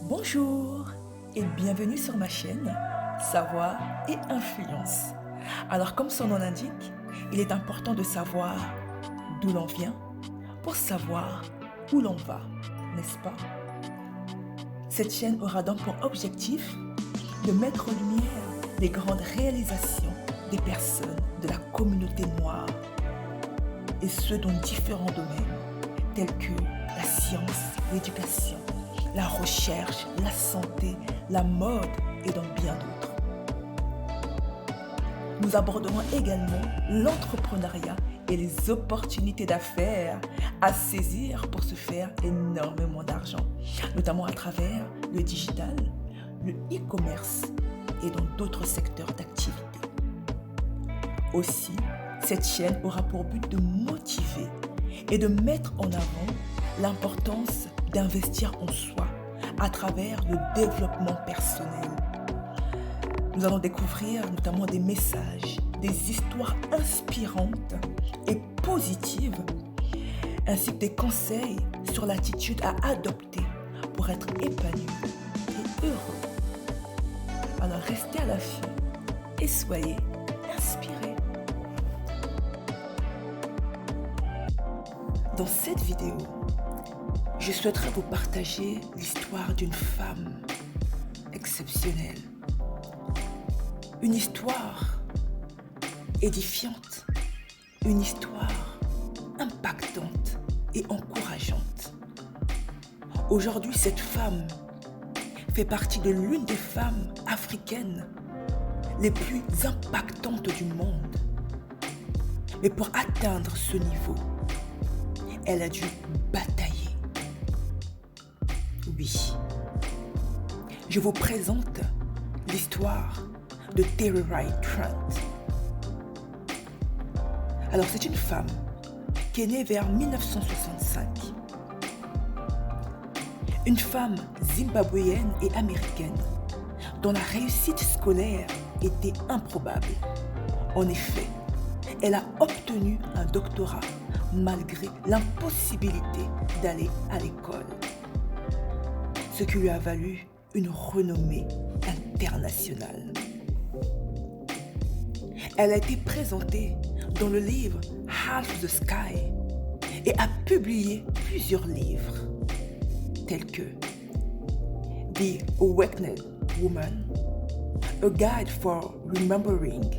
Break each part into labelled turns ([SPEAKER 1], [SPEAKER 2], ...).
[SPEAKER 1] Bonjour et bienvenue sur ma chaîne Savoir et Influence. Alors comme son nom l'indique, il est important de savoir d'où l'on vient pour savoir où l'on va, n'est-ce pas? Cette chaîne aura donc pour objectif de mettre en lumière les grandes réalisations des personnes de la communauté noire et ce dans différents domaines tels que la science, l'éducation, la recherche, la santé, la mode et dans bien d'autres. Nous aborderons également l'entrepreneuriat et les opportunités d'affaires à saisir pour se faire énormément d'argent, notamment à travers le digital, le e-commerce et dans d'autres secteurs d'activité. Aussi, cette chaîne aura pour but de motiver et de mettre en avant l'importance d'investir en soi à travers le développement personnel. Nous allons découvrir notamment des messages, des histoires inspirantes et positives, ainsi que des conseils sur l'attitude à adopter pour être épanoui et heureux. Alors restez à l'affût et soyez inspirés. Dans cette vidéo, je souhaiterais vous partager l'histoire d'une femme exceptionnelle. Une histoire édifiante, une histoire impactante et encourageante. Aujourd'hui, cette femme fait partie de l'une des femmes africaines les plus impactantes du monde. Mais pour atteindre ce niveau, elle a dû batailler. Oui, je vous présente l'histoire de Terry Wright Trent. Alors, c'est une femme qui est née vers 1965. Une femme zimbabwéenne et américaine dont la réussite scolaire était improbable. En effet, elle a obtenu un doctorat malgré l'impossibilité d'aller à l'école, ce qui lui a valu une renommée internationale. Elle a été présentée dans le livre Half the Sky et a publié plusieurs livres tels que The Awakened Woman, A Guide for Remembering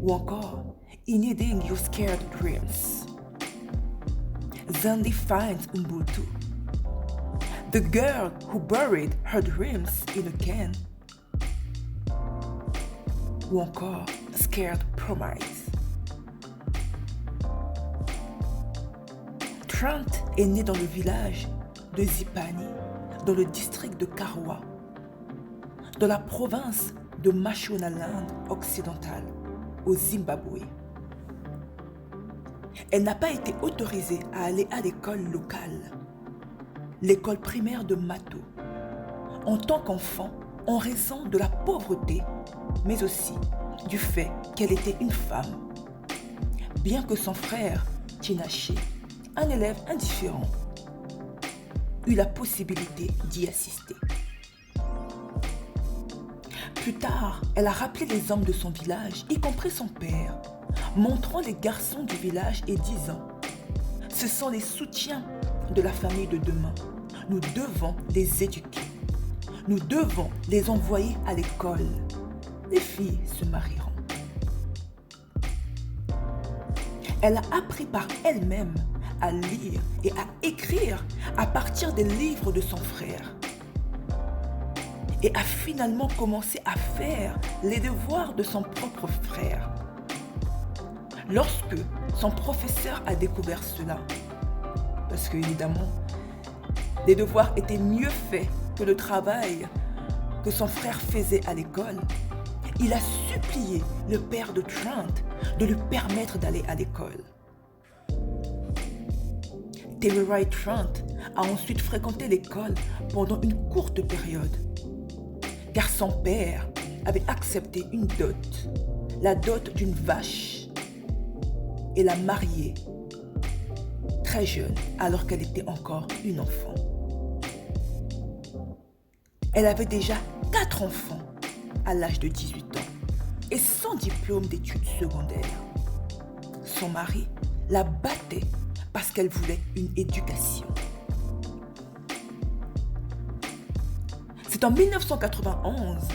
[SPEAKER 1] ou encore In Eating Your Scared Dreams, Zandi Finds Ubuntu, The Girl Who Buried Her Dreams in a Can ou encore Scared Promise. Trent est né dans le village de Zipani, dans le district de Karwa, dans la province de Mashonaland occidental, au Zimbabwe. Elle n'a pas été autorisée à aller à l'école locale, l'école primaire de Mato, en tant qu'enfant, en raison de la pauvreté, mais aussi du fait qu'elle était une femme, bien que son frère, Tinashe, un élève indifférent, eut la possibilité d'y assister. Plus tard, elle a rappelé les hommes de son village, y compris son père, montrant les garçons du village et disant « Ce sont les soutiens de la famille de demain. Nous devons les éduquer. Nous devons les envoyer à l'école. Les filles se marieront. » Elle a appris par elle-même à lire et à écrire à partir des livres de son frère et a finalement commencé à faire les devoirs de son propre frère. Lorsque son professeur a découvert cela, parce que évidemment, les devoirs étaient mieux faits que le travail que son frère faisait à l'école, il a supplié le père de Trent de lui permettre d'aller à l'école. Terry Wright Trent a ensuite fréquenté l'école pendant une courte période, car son père avait accepté une dot, la dot d'une vache, et l'a mariée très jeune, alors qu'elle était encore une enfant. Elle avait déjà 4 enfants à l'âge de 18 ans et sans diplôme d'études secondaires. Son mari la battait parce qu'elle voulait une éducation. C'est en 1991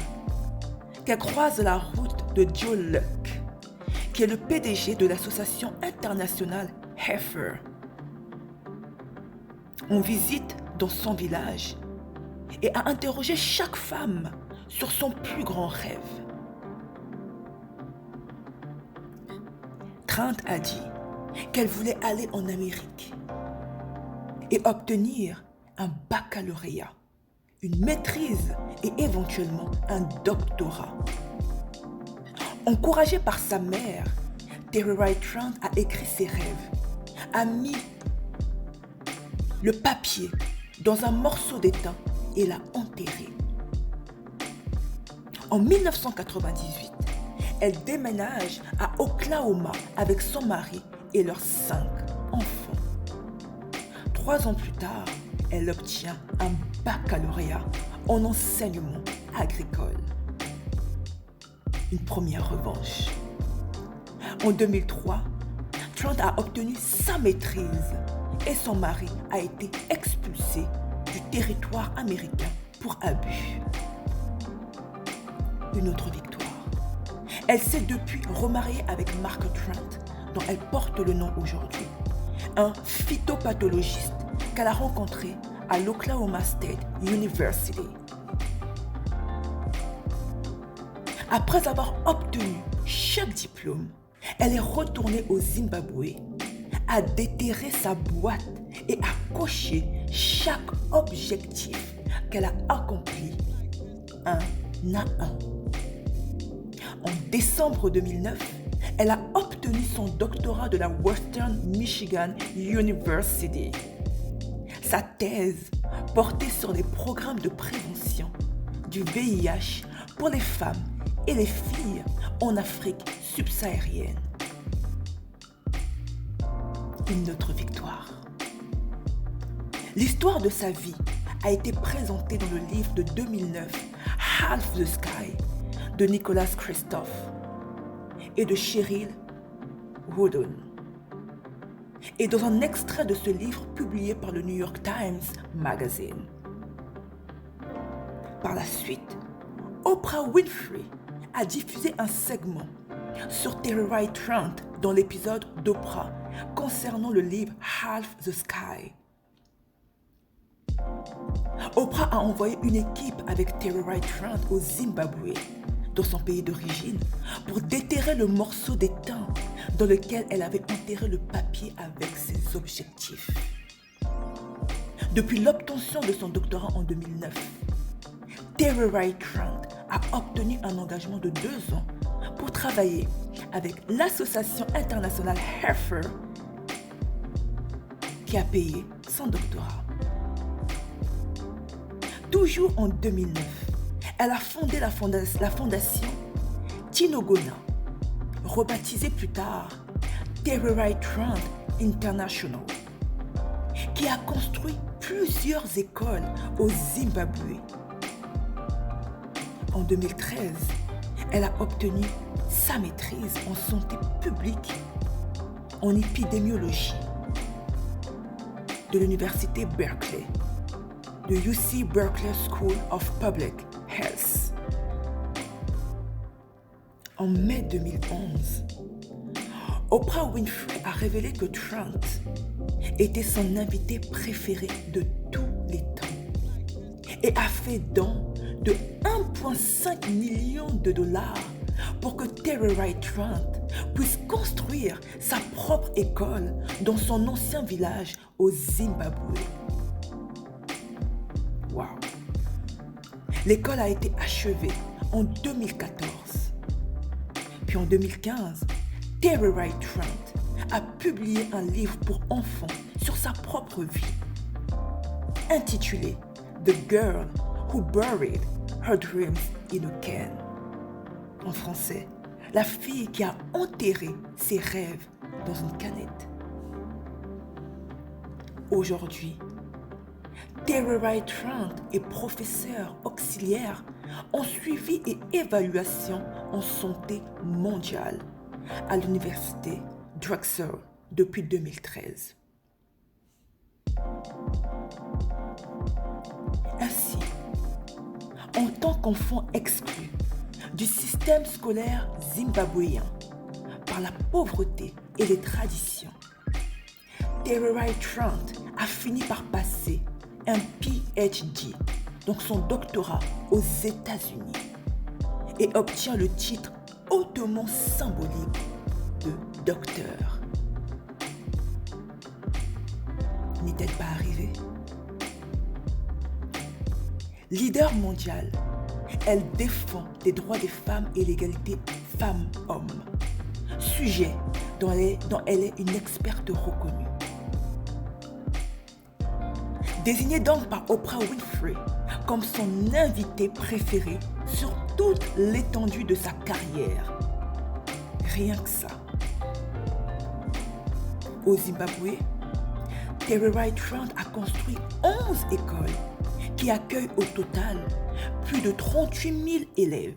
[SPEAKER 1] qu'elle croise la route de Joe Luck, qui est le PDG de l'association internationale Heifer. On visite dans son village et a interrogé chaque femme sur son plus grand rêve. Trent a dit qu'elle voulait aller en Amérique et obtenir un baccalauréat, une maîtrise et éventuellement un doctorat. Encouragée par sa mère, Terry Wright Trent a écrit ses rêves, a mis le papier dans un morceau d'étain et l'a enterré. En 1998, elle déménage à Oklahoma avec son mari et leurs 5 enfants. 3 ans plus tard, elle obtient un baccalauréat en enseignement agricole. Une première revanche. En 2003, Trent a obtenu sa maîtrise et son mari a été expulsé du territoire américain pour abus. Une autre victoire. Elle s'est depuis remariée avec Mark Trent, dont elle porte le nom aujourd'hui, un phytopathologiste qu'elle a rencontré à l'Oklahoma State University. Après avoir obtenu chaque diplôme, elle est retournée au Zimbabwe, a déterré sa boîte et a coché chaque objectif qu'elle a accompli un à un. En décembre 2009, elle a obtenu son doctorat de la Western Michigan University. Sa thèse portait sur les programmes de prévention du VIH pour les femmes et les filles en Afrique subsaharienne. Une autre victoire. L'histoire de sa vie a été présentée dans le livre de 2009, Half the Sky, de Nicholas Kristof et de Cheryl Woodon. Et dans un extrait de ce livre publié par le New York Times Magazine. Par la suite, Oprah Winfrey a diffusé un segment sur Terry Wright Trent dans l'épisode d'Oprah concernant le livre Half the Sky. Oprah a envoyé une équipe avec Terry Wright Trent au Zimbabwe, dans son pays d'origine, pour déterrer le morceau d'étain dans lequel elle avait enterré le papier avec ses objectifs. Depuis l'obtention de son doctorat en 2009, Terry Wright Trent a obtenu un engagement de 2 ans pour travailler avec l'association internationale Heifer qui a payé son doctorat. Toujours en 2009, elle a fondé la fondation Tinogona, rebaptisée plus tard Terry Wright Trent International, qui a construit plusieurs écoles au Zimbabwe. En 2013, elle a obtenu sa maîtrise en santé publique en épidémiologie de l'université Berkeley, de UC Berkeley School of Public Health. En mai 2011, Oprah Winfrey a révélé que Trent était son invité préféré de tous les temps et a fait don de 1,5 million de dollars pour que Terry Wright Trent puisse construire sa propre école dans son ancien village au Zimbabwe. Wow. L'école a été achevée en 2014. Puis en 2015, Terry Wright Trent a publié un livre pour enfants sur sa propre vie, intitulé The Girl Who Buried Her Dreams in a Can. En français, la fille qui a enterré ses rêves dans une canette. Aujourd'hui, Terry Wright Trent est professeur auxiliaire en suivi et évaluation en santé mondiale à l'université Drexel depuis 2013. Ainsi, en tant qu'enfant exclu du système scolaire zimbabwéen par la pauvreté et les traditions, Terry Wright Trent a fini par passer un PhD, donc son doctorat, aux États-Unis et obtient le titre hautement symbolique de docteur. N'est-elle pas arrivée? Leader mondial, elle défend les droits des femmes et l'égalité femmes-hommes, sujet dont elle est une experte reconnue. Désignée donc par Oprah Winfrey comme son invitée préférée sur toute l'étendue de sa carrière. Rien que ça. Au Zimbabwe, Terry Wright Trent a construit 11 écoles qui accueillent au total plus de 38 000 élèves.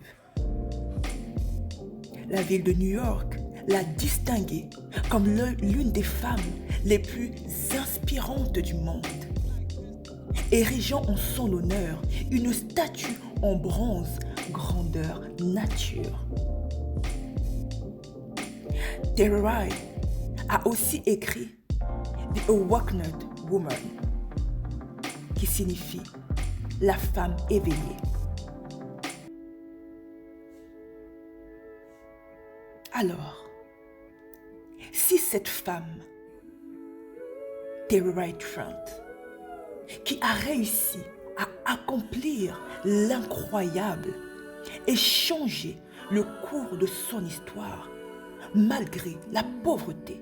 [SPEAKER 1] La ville de New York l'a distinguée comme l'une des femmes les plus inspirantes du monde, érigeant en son honneur une statue en bronze grandeur nature. Terry Wright a aussi écrit The Awakened Woman, qui signifie la femme éveillée. Alors, si cette femme, Terry Wright Trent, qui a réussi à accomplir l'incroyable et changer le cours de son histoire, malgré la pauvreté,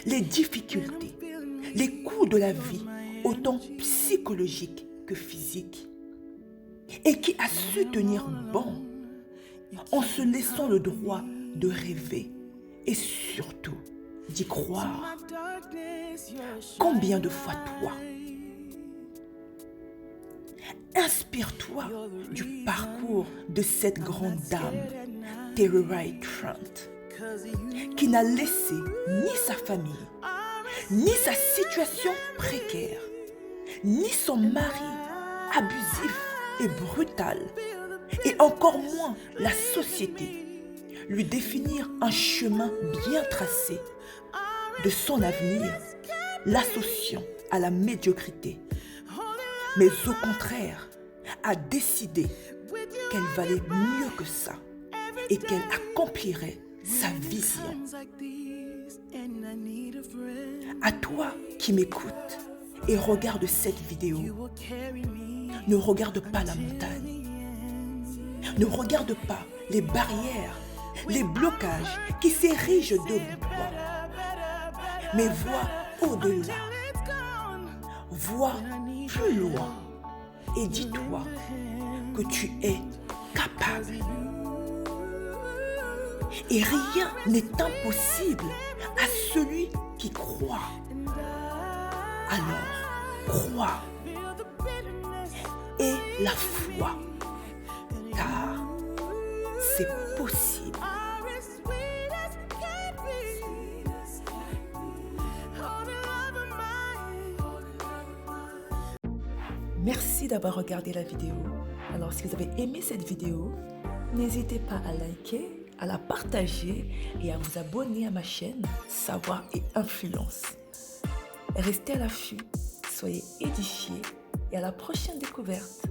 [SPEAKER 1] les difficultés, les coups de la vie, autant psychologiques que physiques, et qui a su tenir bon en se laissant le droit de rêver et surtout d'y croire. Combien de fois toi, inspire-toi du parcours de cette grande dame, Terry Wright Trent, qui n'a laissé ni sa famille, ni sa situation précaire, ni son mari abusif et brutal, et encore moins la société, lui définir un chemin bien tracé de son avenir, l'associant à la médiocrité, mais au contraire, a décidé qu'elle valait mieux que ça et qu'elle accomplirait sa vision. À toi qui m'écoutes et regarde cette vidéo, ne regarde pas la montagne, ne regarde pas les barrières, les blocages qui s'érigent devant toi, mais vois au-delà, vois plus loin et dis-toi que tu es capable. Et rien n'est impossible à celui qui croit. Alors, crois et la foi, car c'est possible. Merci d'avoir regardé la vidéo. Alors, si vous avez aimé cette vidéo, n'hésitez pas à liker, à la partager et à vous abonner à ma chaîne Savoir et Influence. Restez à l'affût, soyez édifiés et à la prochaine découverte.